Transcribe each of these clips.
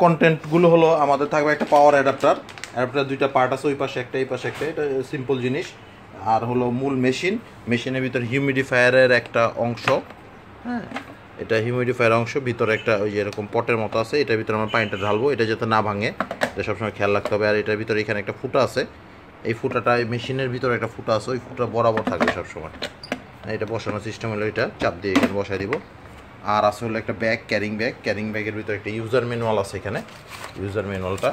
কন্টেন্টগুলো হলো আমাদের থাকবে একটা পাওয়ার অ্যাডাপ্টার দুইটা পার্ট আছে, ওই পাশে একটা এই পাশে একটা, এটা সিম্পল জিনিস। আর হলো মূল মেশিনের ভিতরে হিউমিডিফায়ারের একটা অংশ, হ্যাঁ এটা হিউমিডিফায়ার অংশ, ভিতরে একটা ওই যে এরকম পটের মতো আছে, এটার ভিতরে আমরা পানিটা ঢালবো, এটা যাতে না ভাঙে এটা সবসময় খেয়াল রাখতে হবে। আর এটার ভিতরে এখানে একটা ফুটা আছে, এই ফুটাটা মেশিনের ভিতরে একটা ফুটা আছে, ওই ফুটা বরাবর থাকবে সবসময়। এটা বসানোর সিস্টেম হলো এটা চাপ দিয়ে এখানে বসাই দিব। আর আছে হলো একটা ব্যাগ, ক্যারিং ব্যাগের ভিতরে একটা ইউজার ম্যানুয়াল আছে, এখানে ইউজার ম্যানুয়ালটা।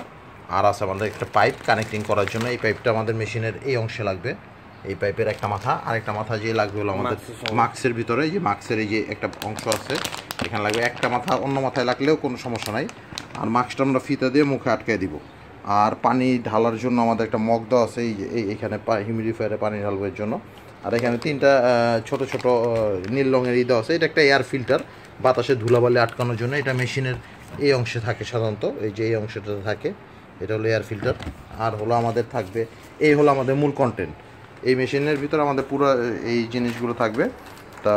আর আছে আমাদের একটা পাইপ কানেক্টিং করার জন্য, এই পাইপটা আমাদের মেশিনের এই অংশে লাগবে, এই পাইপের একটা মাথা। আর একটা মাথা যে লাগবে হলো আমাদের মাস্কের ভিতরে, এই যে মাস্কের এই যে একটা অংশ আছে এখানে লাগবে একটা মাথা, অন্য মাথায় লাগলেও কোনো সমস্যা নাই। আর মাস্কটা আমরা ফিতা দিয়ে মুখে আটকে দিব। আর পানি ঢালার জন্য আমাদের একটা মগ দেওয়া আছে, এই যে এইখানে হিউমিডিফায়ারে পানি ঢালবো এর জন্য। আর এখানে তিনটা ছোট ছোট নীল রঙের দেওয়া আছে, এটা একটা এয়ার ফিল্টার, বাতাসে ধুলাবালি আটকানোর জন্য। এটা মেশিনের এই অংশে থাকে সাধারণত, এই যে এই অংশটাতে থাকে, এটা হলো এয়ার ফিল্টার। আর হলো আমাদের থাকবে, এই হলো আমাদের মূল কন্টেন্ট, এই মেশিনের ভিতরে আমাদের পুরো এই জিনিসগুলো থাকবে। তা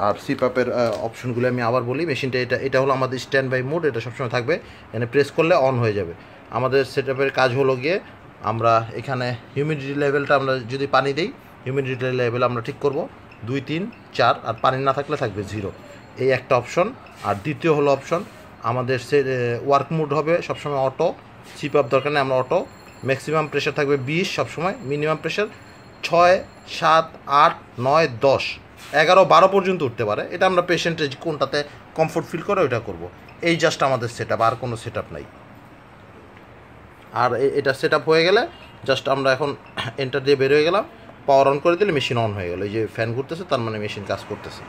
আর সিপাপের অপশনগুলো আমি আবার বলি, মেশিনটা এটা হলো আমাদের স্ট্যান্ড বাই মোড, এটা সবসময় থাকবে, এখানে প্রেস করলে অন হয়ে যাবে। আমাদের সেটআপের কাজ হলো গিয়ে আমরা এখানে হিউমিডিটি লেভেলটা আমরা যদি পানি দিই, হিউমিডিটি লেভেল আমরা ঠিক করব 2, 3, 4, আর পানি না থাকলে থাকবে 0, এই একটা অপশন। আর দ্বিতীয় হলো অপশন আমাদের ওয়ার্ক মোড হবে সবসময় অটো, সিপাপ দরকার নেই আমরা অটো। ম্যাক্সিমাম প্রেশার থাকবে 20 সবসময়, মিনিমাম প্রেশার 6, 7, 8, 9, 10, 11, 12 পর্যন্ত উঠতে পারে, এটা আমরা পেশেন্টের কোনটাতে কমফোর্ট ফিল করে ওইটা করব। এই জাস্ট আমাদের সেটআপ, আর কোনো সেটআপ নাই। আর এটা সেটআপ হয়ে গেলে জাস্ট আমরা এখন এন্টার দিয়ে বের হয়ে গেলাম, পাওয়ার অন করে দিলে মেশিন অন হয়ে গেল, এই যে ফ্যান ঘুরতেছে তার মানে মেশিন কাজ করতেছে।